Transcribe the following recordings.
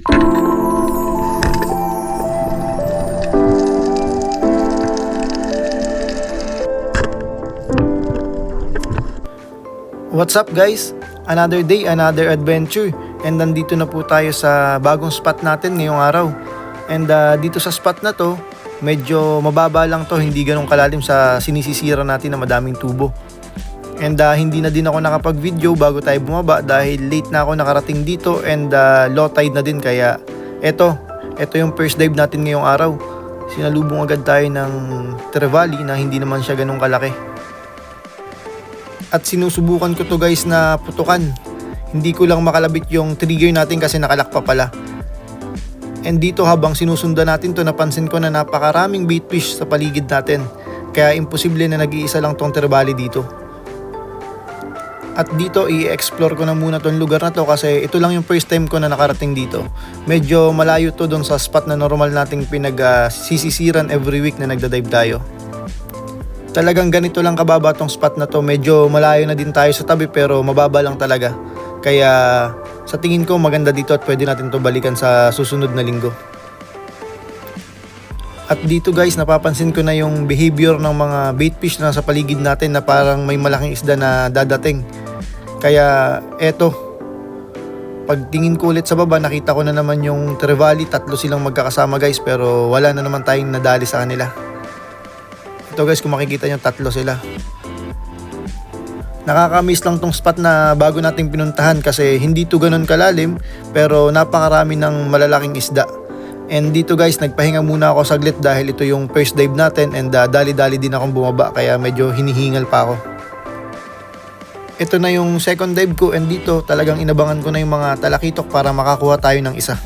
What's up guys? Another day, another adventure. And nandito na po tayo sa bagong spot natin ngayong araw. And dito sa spot na to, medyo mababa lang to, hindi ganun kalalim sa sinisisira natin na madaming tubo. And hindi na din ako nakapag-video bago tayo bumaba dahil late na ako nakarating dito and low tide na din, kaya eto yung first dive natin ngayong araw. Sinalubong agad tayo ng trevally na hindi naman siya ganun kalaki. At sinusubukan ko to guys na putukan. Hindi ko lang makalabit yung trigger natin kasi nakalak pa pala. And dito habang sinusundan natin to, napansin ko na napakaraming bait fish sa paligid natin. Kaya imposible na nag-iisa lang tong trevally dito. At dito i-explore ko na muna tong lugar na to kasi ito lang yung first time ko na nakarating dito. Medyo malayo to doon sa spot na normal nating sisisiran every week na nagda-dive tayo. Talagang ganito lang kababa tong spot na to. Medyo malayo na din tayo sa tabi pero mababa lang talaga. Kaya sa tingin ko maganda dito at pwede natin to balikan sa susunod na linggo. At dito guys, napapansin ko na yung behavior ng mga bait fish na sa paligid natin na parang may malaking isda na dadating. Kaya eto, pagtingin ko ulit sa baba, nakita ko na naman yung trevally. 3 silang magkakasama guys, pero wala na naman tayong nadali sa kanila. Ito guys, kung makikita nyo, 3 sila. Nakakamiss lang tong spot na bago nating pinuntahan kasi hindi to ganun kalalim pero napakarami ng malalaking isda. And dito guys, nagpahinga muna ako saglit dahil ito yung first dive natin and dali-dali din akong bumaba kaya medyo hinihingal pa ako. Ito na yung second dive ko and dito talagang inabangan ko na yung mga talakitok para makakuha tayo ng isa.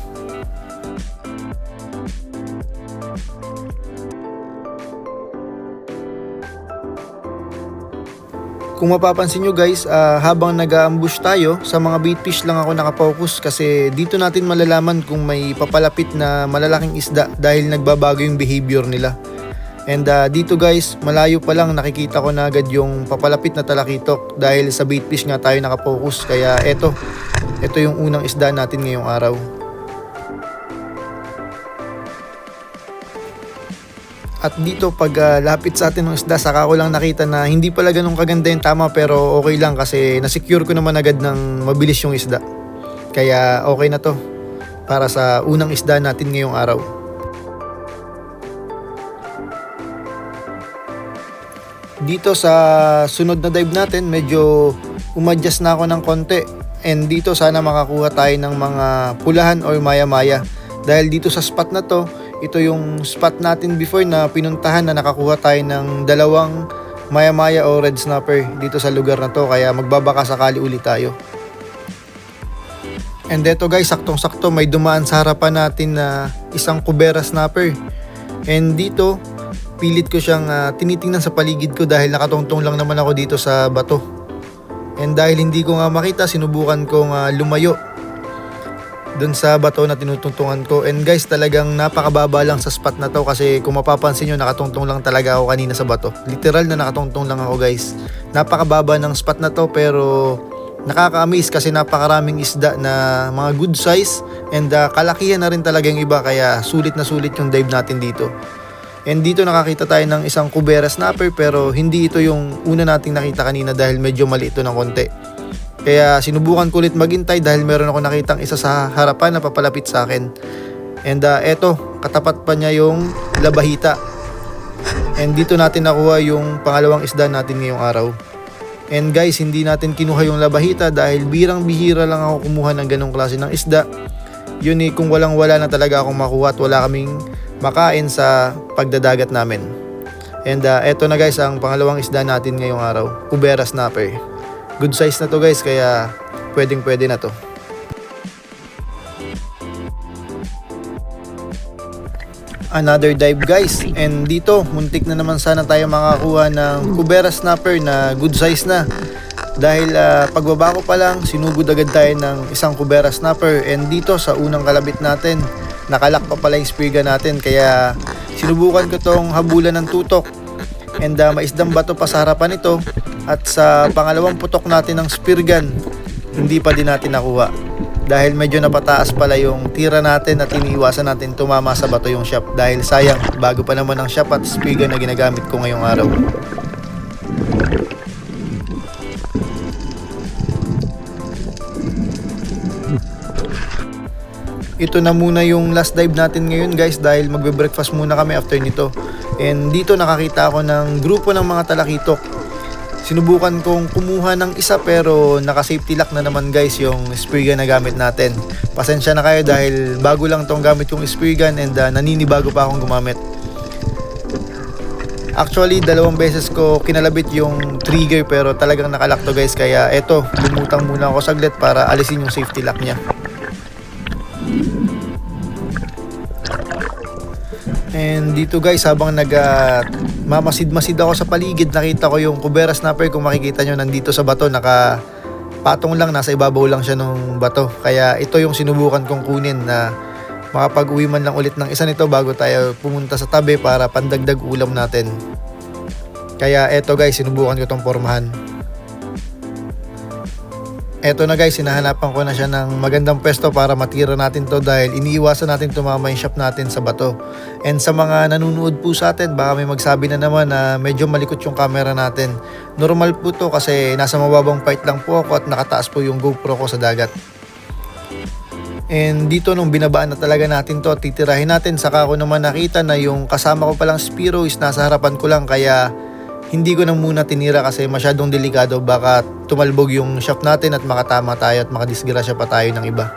Kung mapapansin nyo guys, habang nag-ambush tayo, sa mga bait fish lang ako nakafocus kasi dito natin malalaman kung may papalapit na malalaking isda dahil nagbabago yung behavior nila. And dito guys, malayo pa lang nakikita ko na agad yung papalapit na talakitok dahil sa bait fish nga tayo nakafocus. Kaya eto yung unang isda natin ngayong araw. At dito pag lapit sa atin ng isda, saka ko lang nakita na hindi pala ganun kaganda yung tama pero okay lang kasi nasecure ko naman agad ng mabilis yung isda. Kaya okay na to para sa unang isda natin ngayong araw. Dito sa sunod na dive natin, medyo umadjust na ako ng konti. And dito sana makakuha tayo ng mga pulahan or maya-maya. Dahil dito sa spot na to, ito yung spot natin before na pinuntahan na nakakuha tayo ng 2 maya-maya o red snapper dito sa lugar na to, kaya magbabaka sakali ulit tayo. And eto guys, saktong-sakto may dumaan sa harapan natin na isang kubera snapper. And dito, pilit ko siyang tinitingnan sa paligid ko dahil nakatungtong lang naman ako dito sa bato. And dahil hindi ko nga makita, sinubukan kong lumayo dun sa bato na tinutungtungan ko. And guys, talagang napakababa lang sa spot na to kasi kung mapapansin nyo, nakatungtong lang talaga ako kanina sa bato. Literal na nakatungtong lang ako guys. Napakababa ng spot na to pero nakaka-amaze kasi napakaraming isda na mga good size and kalakihan na rin talaga yung iba, kaya sulit na sulit yung dive natin dito. And dito nakakita tayo ng isang kubera snapper pero hindi ito yung una nating nakita kanina dahil medyo maliit ito ng konti. Kaya sinubukan ko ulit maghintay dahil meron ako nakitang isa sa harapan na papalapit sa akin. And eto, katapat pa niya yung labahita. And dito natin nakuha yung pangalawang isda natin ngayong araw. And guys, hindi natin kinuha yung labahita dahil birang-bihira lang ako kumuha ng ganong klase ng isda. Yun kung walang-wala na talaga akong makuha at wala kaming makain sa pagdadagat namin. And eto na guys ang pangalawang isda natin ngayong araw, kubera snapper. Good size na to guys, kaya pwedeng-pwede na to. Another dive guys, and dito muntik na naman sana tayo makakuha ng kubera snapper na good size na. Dahil pagbaba ko pa lang, sinugod agad tayo ng isang kubera snapper. And dito sa unang kalabit natin, nakalak pa pala yung spear gun natin. Kaya sinubukan ko tong habulan ng tutok. And maisdang bato pa sa harapan nito. At sa pangalawang putok natin ng spear gun, hindi pa din natin nakuha. dahil medyo napataas pala yung tira natin at iniiwasan natin tumama sa bato yung shop dahil sayang, bago pa naman ang shop at spear gun na ginagamit ko ngayong araw. Ito na muna yung last dive natin ngayon guys dahil magbe-breakfast muna kami after nito. And dito nakakita ako ng grupo ng mga talakitok. Sinubukan kong kumuha ng isa pero naka-safety lock na naman guys yung spear gun na gamit natin. Pasensya na kayo dahil bago lang tong gamit yung spear gun and naninibago pa akong gumamit. Actually, 2 beses ko kinalabit yung trigger pero talagang nakalock to guys. Kaya eto, lumutang muna ako saglit para alisin yung safety lock niya. And dito guys, habang mamasid-masid ako sa paligid, nakita ko yung Cubera snapper. Kung makikita nyo, nandito sa bato, nakapatong lang, nasa ibabaw lang siya ng bato. Kaya ito yung sinubukan kong kunin na makapag-uwi man lang ulit ng isa nito bago tayo pumunta sa tabi para pandagdag ulam natin. Kaya eto guys, sinubukan ko tong pormahan. Eto na guys, sinahanapan ko na siya ng magandang pwesto para matira natin to dahil iniiwasan natin tumama yung shop natin sa bato. And sa mga nanonood po sa atin, baka may magsabi na naman na medyo malikot yung camera natin. Normal po to kasi nasa mababang part lang po ako at nakataas po yung GoPro ko sa dagat. And dito nung binabaan na talaga natin to at titirahin natin, saka ko naman nakita na yung kasama ko palang Spiro is nasa harapan ko lang, kaya hindi ko na muna tinira kasi masyadong delikado, baka tumalbog yung shop natin at makatama tayo at makadisgrasya pa tayo ng iba.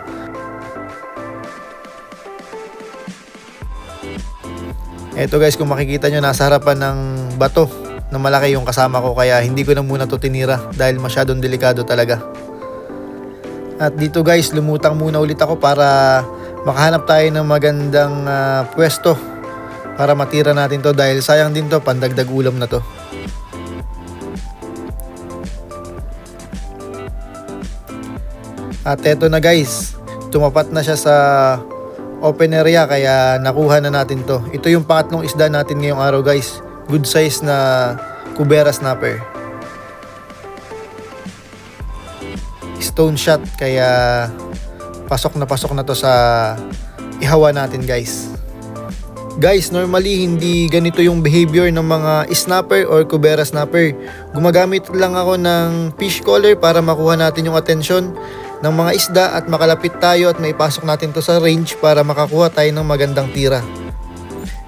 Eto guys, kung makikita nyo, nasa harapan ng bato na malaki yung kasama ko, kaya hindi ko na muna to tinira dahil masyadong delikado talaga. At dito guys, lumutang muna ulit ako para makahanap tayo ng magandang pwesto para matira natin to dahil sayang din to, pandagdag ulam na to. At eto na guys, tumapat na siya sa open area kaya nakuha na natin to. Ito yung pangatlong isda natin ngayong araw guys. Good size na Cubera snapper. Stone shot, kaya pasok na to sa ihawa natin guys. Guys, normally hindi ganito yung behavior ng mga snapper or Cubera snapper. Gumagamit lang ako ng fish collar para makuha natin yung atensyon ng mga isda at makalapit tayo at maipasok natin to sa range para makakuha tayo ng magandang tira.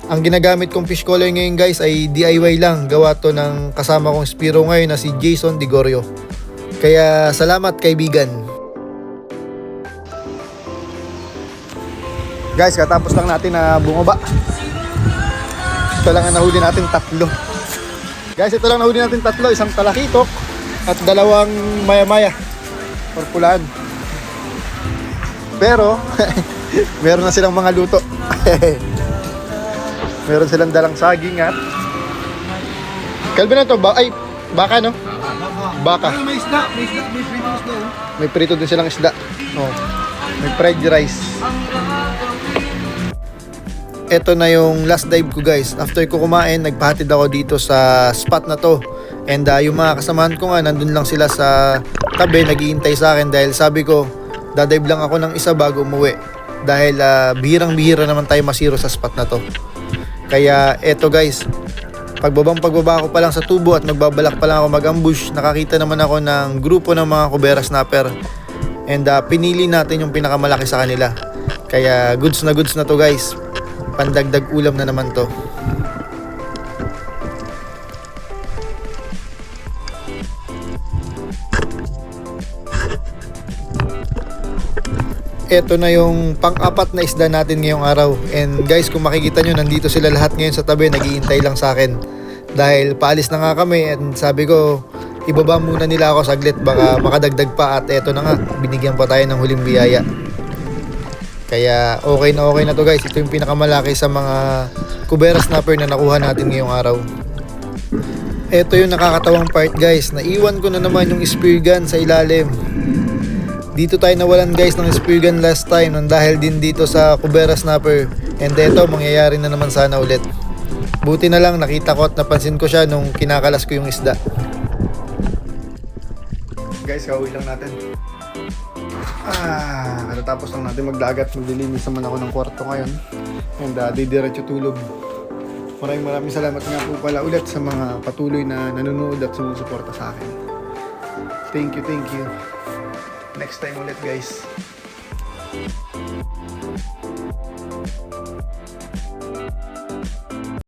Ang ginagamit kong fish collar ngayon guys ay DIY lang. Gawa to ng kasama kong Spiro ngayon na si Jason Digorio. Kaya salamat kaibigan. Guys, katapos lang natin na bumaba. Ito lang ang nahuli natin 3. Guys, ito lang nahuli natin 3. Isang talakitok at 2 maya-maya or pulaan. Pero meron na silang mga luto. Meron silang dalang saging at Calvin na to baka no? Baka. May isda, may prito isda. May prito din silang isda. Oh. May fried rice. Ito na yung last dive ko guys. After ko kumain, nagpahatid ako dito sa spot na to. And yung mga kasamahan ko nga, nandun lang sila sa tabi, naghihintay sa akin dahil sabi ko, dadive lang ako ng isa bago umuwi. Dahil bihirang-bihira naman tayo masiro sa spot na to. Kaya eto guys, pagbaba ko pa lang sa tubo at magbabalak pa lang ako mag-ambush, nakakita naman ako ng grupo ng mga Cubera snapper. And pinili natin yung pinakamalaki sa kanila. Kaya goods na to guys. Pandagdag ulam na naman to. Ito na yung pang-apat na isda natin ngayong araw. And guys, kung makikita nyo, nandito sila lahat ngayon sa tabi, naghihintay lang sa akin. Dahil paalis na nga kami and sabi ko, ibaba muna nila ako saglit, baka makadagdag pa. At eto na nga, binigyan pa tayo ng huling biyaya. Kaya okay na to guys. Ito yung pinakamalaki sa mga Cubera snapper na nakuha natin ngayong araw. Ito yung nakakatawang part guys. Naiwan ko na naman yung spear gun sa ilalim. Dito tayo nawalan guys ng spear gun last time nang dahil din dito sa Cubera snapper. And eto, mangyayari na naman sana ulit. Buti na lang nakita ko at napansin ko siya nung kinakalas ko yung isda. Guys, kauwi lang natin. Katatapos lang natin magdagat, maglilinis naman ako ng kwarto ngayon. And didiretso tulog. Maraming salamat nga po pala ulit sa mga patuloy na nanonood at sumusuporta sa akin. Thank you. Next time ulit guys.